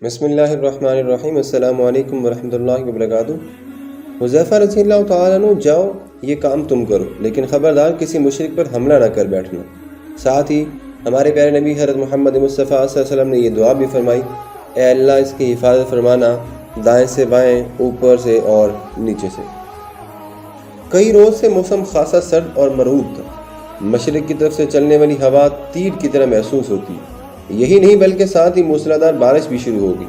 بسم اللہ الرحمن الرحیم۔ السلام علیکم ورحمۃ اللہ وبرکاتہ۔ حذیفہ رضی اللہ تعالیٰ عنہ، جاؤ یہ کام تم کرو، لیکن خبردار کسی مشرک پر حملہ نہ کر بیٹھنا۔ ساتھ ہی ہمارے پیارے نبی حضرت محمد مصطفیٰ صلی اللہ علیہ وسلم نے یہ دعا بھی فرمائی، اے اللہ اس کی حفاظت فرمانا دائیں سے بائیں، اوپر سے اور نیچے سے۔ کئی روز سے موسم خاصا سرد اور مرعوب تھا۔ مشرق کی طرف سے چلنے والی ہوا تیر کی طرح محسوس ہوتی، یہی نہیں بلکہ ساتھ ہی موسلادھار بارش بھی شروع ہو گئی۔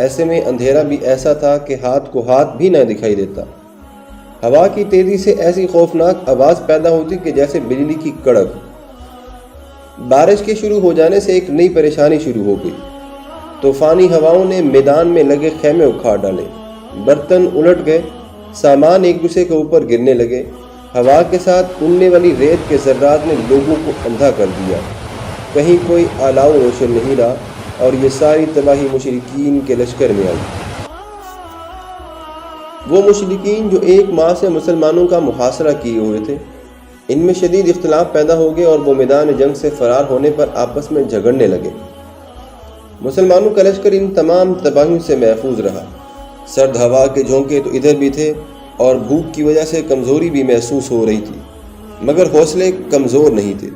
ایسے میں اندھیرا بھی ایسا تھا کہ ہاتھ کو ہاتھ بھی نہ دکھائی دیتا۔ ہوا کی تیزی سے ایسی خوفناک آواز پیدا ہوتی کہ جیسے بجلی کی کڑک۔ بارش کے شروع ہو جانے سے ایک نئی پریشانی شروع ہو گئی۔ طوفانی ہواؤں نے میدان میں لگے خیمے اکھاڑ ڈالے، برتن الٹ گئے، سامان ایک دوسرے کے اوپر گرنے لگے۔ ہوا کے ساتھ اڑنے والی ریت کے ذرات نے لوگوں کو اندھا کر دیا، کہیں کوئی الاؤ روشن نہیں رہا، اور یہ ساری تباہی مشرکین کے لشکر میں آئی۔ وہ مشرکین جو ایک ماہ سے مسلمانوں کا محاصرہ کیے ہوئے تھے، ان میں شدید اختلاف پیدا ہو گئے اور وہ میدان جنگ سے فرار ہونے پر آپس میں جھگڑنے لگے۔ مسلمانوں کا لشکر ان تمام تباہیوں سے محفوظ رہا۔ سرد ہوا کے جھونکے تو ادھر بھی تھے، اور بھوک کی وجہ سے کمزوری بھی محسوس ہو رہی تھی، مگر حوصلے کمزور نہیں تھے۔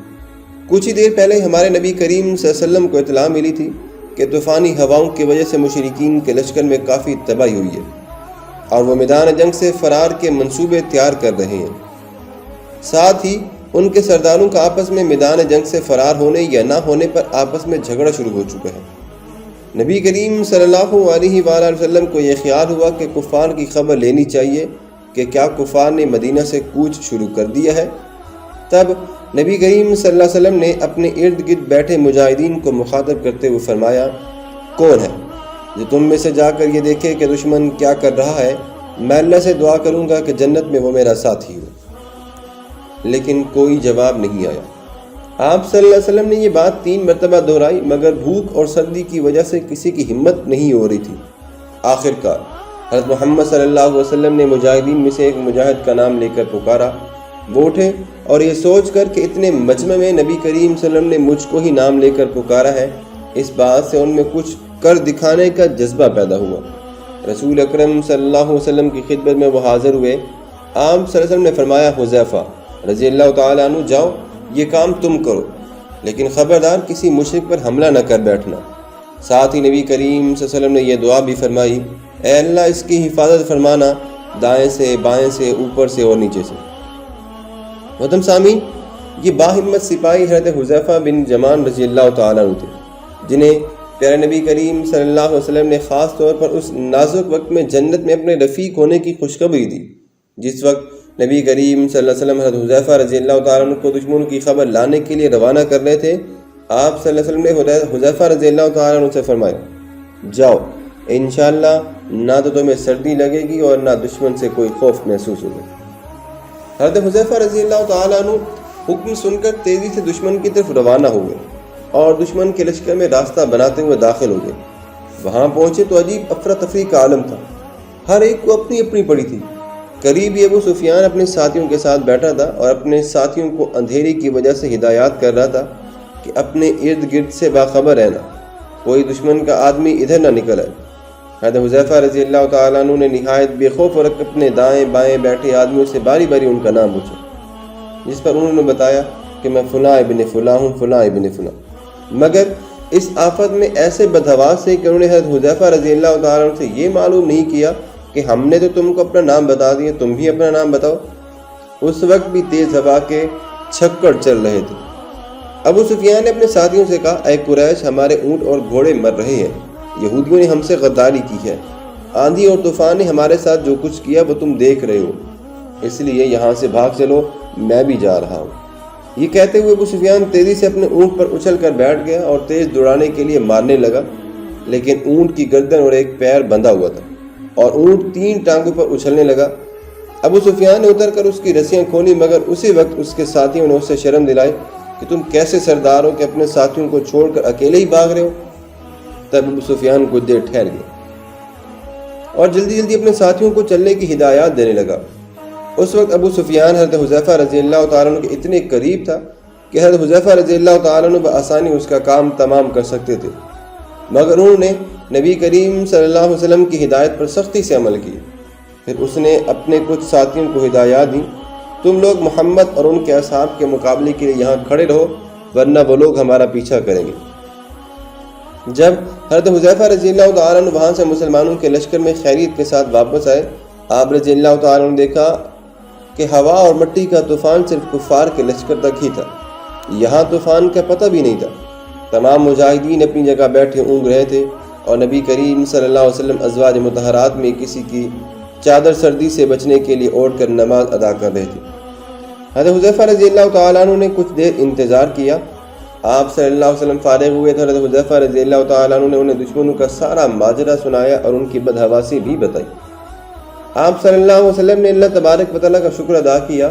کچھ ہی دیر پہلے ہمارے نبی کریم صلی اللہ علیہ وسلم کو اطلاع ملی تھی کہ طوفانی ہواؤں کی وجہ سے مشرکین کے لشکر میں کافی تباہی ہوئی ہے، اور وہ میدان جنگ سے فرار کے منصوبے تیار کر رہے ہیں۔ ساتھ ہی ان کے سرداروں کا آپس میں میدان جنگ سے فرار ہونے یا نہ ہونے پر آپس میں جھگڑا شروع ہو چکا ہے۔ نبی کریم صلی اللہ علیہ وآلہ وسلم کو یہ خیال ہوا کہ کفار کی خبر لینی چاہیے کہ کیا کفار نے مدینہ سے کوچ شروع کر دیا ہے۔ تب نبی کریم صلی اللہ علیہ وسلم نے اپنے ارد گرد بیٹھے مجاہدین کو مخاطب کرتے ہوئے فرمایا، کون ہے جو تم میں سے جا کر یہ دیکھے کہ دشمن کیا کر رہا ہے؟ میں اللہ سے دعا کروں گا کہ جنت میں وہ میرا ساتھی ہو۔ لیکن کوئی جواب نہیں آیا۔ آپ صلی اللہ علیہ وسلم نے یہ بات 3 مرتبہ دہرائی، مگر بھوک اور سردی کی وجہ سے کسی کی ہمت نہیں ہو رہی تھی۔ آخر کار حضرت محمد صلی اللہ علیہ وسلم نے مجاہدین میں سے ایک مجاہد کا نام لے کر پکارا۔ وہ اٹھے اور یہ سوچ کر کہ اتنے مجمع میں نبی کریم صلی اللہ علیہ وسلم نے مجھ کو ہی نام لے کر پکارا ہے، اس بات سے ان میں کچھ کر دکھانے کا جذبہ پیدا ہوا۔ رسول اکرم صلی اللہ علیہ وسلم کی خدمت میں وہ حاضر ہوئے۔ آپ صلی اللہ علیہ وسلم نے فرمایا، حذیفہ رضی اللہ تعالیٰ عنہ، جاؤ یہ کام تم کرو، لیکن خبردار کسی مشرک پر حملہ نہ کر بیٹھنا۔ ساتھ ہی نبی کریم صلی اللہ علیہ وسلم نے یہ دعا بھی فرمائی، اے اللہ اس کی حفاظت فرمانا دائیں سے بائیں سے، اوپر سے اور نیچے سے۔ محترم سامعین، یہ باہمت سپاہی حضرت حذیفہ بن یمان رضی اللہ تعالیٰ عنہ تھے، جنہیں پیارے نبی کریم صلی اللہ علیہ وسلم نے خاص طور پر اس نازک وقت میں جنت میں اپنے رفیق ہونے کی خوشخبری دی، جس وقت نبی کریم صلی اللہ علیہ وسلم حضرت حذیفہ رضی اللہ تعالیٰ عنہ کو دشمنوں کی خبر لانے کے لیے روانہ کر رہے تھے۔ آپ صلی اللہ علیہ وسلم نے حذیفہ رضی اللہ تعالیٰ عنہ سے فرمایا، جاؤ انشاءاللہ نہ تو تمہیں سردی لگے گی اور نہ دشمن سے کوئی خوف محسوس ہوگا۔ حضرت حذیفہ رضی اللہ تعالیٰ عنہ حکم سن کر تیزی سے دشمن کی طرف روانہ ہوئے اور دشمن کے لشکر میں راستہ بناتے ہوئے داخل ہو گئے۔ وہاں پہنچے تو عجیب افراتفری کا عالم تھا، ہر ایک کو اپنی اپنی پڑی تھی۔ قریب ابو سفیان اپنے ساتھیوں کے ساتھ بیٹھا تھا اور اپنے ساتھیوں کو اندھیرے کی وجہ سے ہدایات کر رہا تھا کہ اپنے ارد گرد سے باخبر رہنا، کوئی دشمن کا آدمی ادھر نہ نکل آئے۔ حضرت حذیفہ رضی اللہ تعالیٰ عنہ نے نہایت بے خوف اور اپنے دائیں بائیں بیٹھے آدمیوں سے باری باری ان کا نام پوچھا، جس پر انہوں نے بتایا کہ میں فلاں ابن فلاں ہوں، فلاں ابن فلاں۔ مگر اس آفت میں ایسے بدحواس سے کہ انہوں نے حضرت حذیفہ رضی اللہ تعالیٰ عنہ سے یہ معلوم نہیں کیا کہ ہم نے تو تم کو اپنا نام بتا دیا، تم بھی اپنا نام بتاؤ۔ اس وقت بھی تیز ہوا کے چھکڑ چل رہے تھے۔ ابو سفیان نے اپنے ساتھیوں سے کہا، اے قریش، ہمارے اونٹ اور گھوڑے مر رہے ہیں، یہودیوں نے ہم سے غداری کی ہے، آندھی اور طوفان نے ہمارے ساتھ جو کچھ کیا وہ تم دیکھ رہے ہو، اس لیے یہاں سے بھاگ چلو، میں بھی جا رہا ہوں۔ یہ کہتے ہوئے ابو سفیان تیزی سے اپنے اونٹ پر اچھل کر بیٹھ گیا اور تیز دوڑانے کے لیے مارنے لگا، لیکن اونٹ کی گردن اور ایک پیر بندھا ہوا تھا اور اونٹ 3 ٹانگوں پر اچھلنے لگا۔ ابو سفیان نے اتر کر اس کی رسیاں کھولی، مگر اسی وقت اس کے ساتھیوں نے اس سے شرم دلائی کہ تم کیسے سردار ہو کہ اپنے ساتھیوں کو چھوڑ کر اکیلے ہی بھاگ رہے ہو۔ تب ابو سفیان کچھ دیر ٹھہر گیا اور جلدی جلدی اپنے ساتھیوں کو چلنے کی ہدایات دینے لگا۔ اس وقت ابو سفیان حضرت حذیفہ رضی اللہ تعالیٰ عنہ کے اتنے قریب تھا کہ حضرت حذیفہ رضی اللہ تعالیٰ عنہ بآسانی اس کا کام تمام کر سکتے تھے، مگر انہوں نے نبی کریم صلی اللہ علیہ وسلم کی ہدایت پر سختی سے عمل کی۔ پھر اس نے اپنے کچھ ساتھیوں کو ہدایات دی، تم لوگ محمد اور ان کے اصحاب کے مقابلے کے لیے یہاں کھڑے رہو، ورنہ وہ لوگ ہمارا پیچھا کریں گے۔ جب حضرت حذیفہ رضی اللہ تعالیٰ عنہ وہاں سے مسلمانوں کے لشکر میں خیریت کے ساتھ واپس آئے، آپ رضی اللہ تعالیٰ عنہ نے دیکھا کہ ہوا اور مٹی کا طوفان صرف کفار کے لشکر تک ہی تھا، یہاں طوفان کا پتہ بھی نہیں تھا۔ تمام مجاہدین اپنی جگہ بیٹھے اونگ رہے تھے اور نبی کریم صلی اللہ علیہ وسلم ازواج مطہرات میں کسی کی چادر سردی سے بچنے کے لیے اوڑھ کر نماز ادا کر رہے تھے۔ حضرت حذیفہ رضی اللہ تعالیٰ عنہ نے کچھ دیر انتظار کیا۔ آپ صلی اللہ علیہ وسلم فارغ ہوئے تو حضرت حذیفہ رضی اللہ تعالیٰ عنہ نے انہیں دشمنوں کا سارا ماجرا سنایا اور ان کی بدحواسی بھی بتائی۔ آپ صلی اللہ علیہ وسلم نے اللہ تبارک و تعالیٰ کا شکر ادا کیا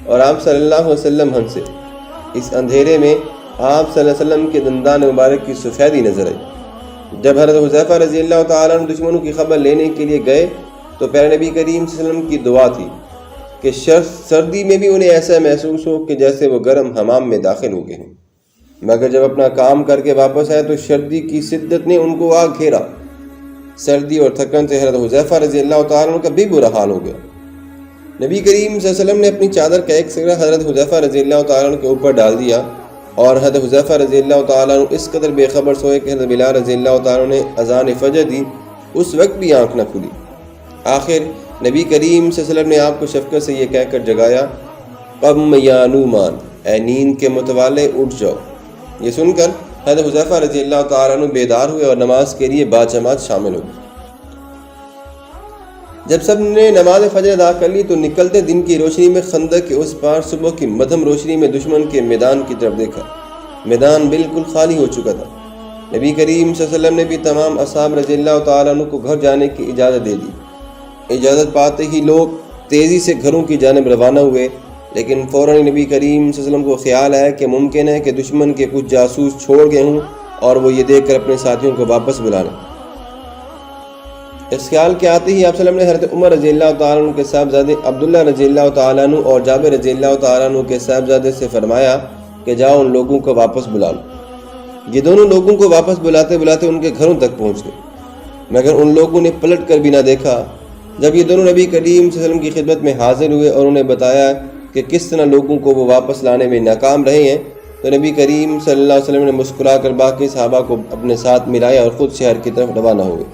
اور آپ صلی اللہ علیہ وسلم ہنسے۔ اس اندھیرے میں آپ صلی اللہ علیہ وسلم کے دندان مبارک کی سفیدی نظر آئی۔ جب حضرت حذیفہ رضی اللہ تعالیٰ عنہ دشمنوں کی خبر لینے کے لیے گئے تو پیارے نبی کریم صلی اللہ علیہ وسلم کی دعا تھی کہ سردی میں بھی انہیں ایسا محسوس ہو کہ جیسے وہ گرم حمام میں داخل ہو گئے ہوں، مگر جب اپنا کام کر کے واپس آئے تو سردی کی شدت نے ان کو آ گھیرا۔ سردی اور تھکن سے حضرت حذیفہ رضی اللہ تعالیٰ عنہ کا بھی برا حال ہو گیا۔ نبی کریم صلی اللہ علیہ وسلم نے اپنی چادر کا ایک سرا حضرت حذیفہ رضی اللہ تعالیٰ عنہ کے اوپر ڈال دیا اور حضرت حذیفہ رضی اللہ تعالیٰ عنہ اس قدر بے خبر سوئے کہ حضرت بلال رضی اللہ تعالیٰ عنہ نے اذان فجر دی، اس وقت بھی آنکھ نہ کھلی۔ آخر نبی کریم صلی اللہ علیہ وسلم نے آپ کو شفقت سے یہ کہہ کر جگایا، قم یا نومان، اے نیند کے متوالے اٹھ جاؤ۔ یہ سن کر حضرت حذیفہ رضی اللہ تعالیٰ عنہ بیدار ہوئے اور نماز کے لیے باجماعت شامل ہو گئے۔ جب سب نے نماز فجر ادا کر لی تو نکلتے دن کی روشنی میں خندق کے اس پار صبح کی مدھم روشنی میں دشمن کے میدان کی طرف دیکھا۔ میدان بالکل خالی ہو چکا تھا۔ نبی کریم صلی اللہ علیہ وسلم نے بھی تمام اصحاب رضی اللہ تعالیٰ عنہ کو گھر جانے کی اجازت دے دی۔ اجازت پاتے ہی لوگ تیزی سے گھروں کی جانب روانہ ہوئے، لیکن فوراً نبی کریم صلی اللہ علیہ وسلم کو خیال آیا کہ ممکن ہے کہ دشمن کے کچھ جاسوس چھوڑ گئے ہوں اور وہ یہ دیکھ کر اپنے ساتھیوں کو واپس بلا لیں۔ اس خیال کے آتے ہی آپ صلی اللہ علیہ وسلم نے حضرت عمر رضی اللہ تعالیٰ عنہ کے صاحبزادے عبداللہ رضی اللہ تعالیٰ عنہ اور جابر رضی اللہ تعالیٰ عنہ کے صاحبزادے سے فرمایا کہ جاؤ ان لوگوں کو واپس بلا لو۔ یہ دونوں لوگوں کو واپس بلاتے بلاتے ان کے گھروں تک پہنچ گئے، مگر ان لوگوں نے پلٹ کر بھی نہ دیکھا۔ جب یہ دونوں نبی کریم صلی اللہ علیہ وسلم کی خدمت میں حاضر ہوئے اور انہیں بتایا کہ کس طرح لوگوں کو وہ واپس لانے میں ناکام رہے ہیں، تو نبی کریم صلی اللہ علیہ وسلم نے مسکرا کر باقی صحابہ کو اپنے ساتھ ملایا اور خود شہر کی طرف روانہ ہوئے۔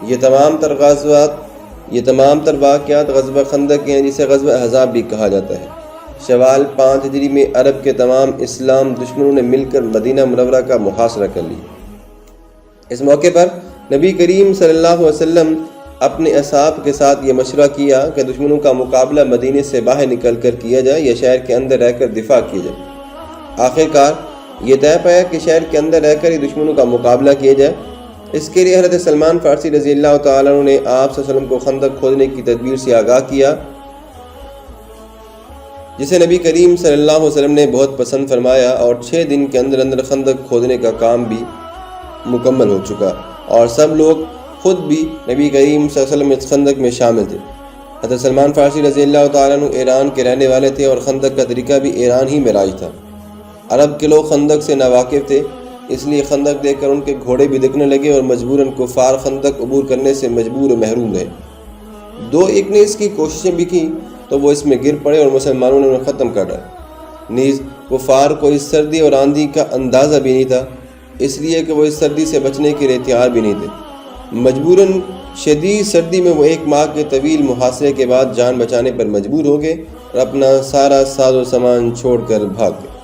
یہ تمام تر واقعات غزوہ خندق کے ہیں، جسے غزوہ احزاب بھی کہا جاتا ہے۔ شوال 5 ہجری میں عرب کے تمام اسلام دشمنوں نے مل کر مدینہ منورہ کا محاصرہ کر لیا۔ اس موقع پر نبی کریم صلی اللہ علیہ وسلم اپنے اصحاب کے ساتھ یہ مشورہ کیا کہ دشمنوں کا مقابلہ مدینے سے باہر نکل کر کیا جائے یا شہر کے اندر رہ کر دفاع کیا جائے۔ آخرکار یہ طے پایا کہ شہر کے اندر رہ کر ہی دشمنوں کا مقابلہ کیا جائے۔ اس کے لیے حضرت سلمان فارسی رضی اللہ تعالیٰ عنہ نے آپ صلی اللہ علیہ وسلم کو خندق کھودنے کی تدبیر سے آگاہ کیا، جسے نبی کریم صلی اللہ علیہ وسلم نے بہت پسند فرمایا، اور 6 دن کے اندر اندر خندق کھودنے کا کام بھی مکمل ہو چکا اور سب لوگ خود بھی نبی کریم صلی اللہ علیہ وسلم اس خندق میں شامل تھے۔ حضرت سلمان فارسی رضی اللہ تعالیٰ عنہ ایران کے رہنے والے تھے اور خندق کا طریقہ بھی ایران ہی میں رائج تھا۔ عرب کے لوگ خندق سے ناواقف تھے، اس لیے خندق دیکھ کر ان کے گھوڑے بھی دکھنے لگے اور مجبوراً کفار خندق عبور کرنے سے مجبور و محروم رہے۔ 2-1 نے اس کی کوششیں بھی کی تو وہ اس میں گر پڑے اور مسلمانوں نے انہیں ختم کر ڈالا۔ نیز کفار کو اس سردی اور آندھی کا اندازہ بھی نہیں تھا، اس لیے کہ وہ اس سردی سے بچنے کے لیے تیار بھی نہیں تھے۔ مجبوراً شدید سردی میں وہ 1 ماہ کے طویل محاصرے کے بعد جان بچانے پر مجبور ہو گئے اور اپنا سارا ساز و سامان چھوڑ کر بھاگ گئے۔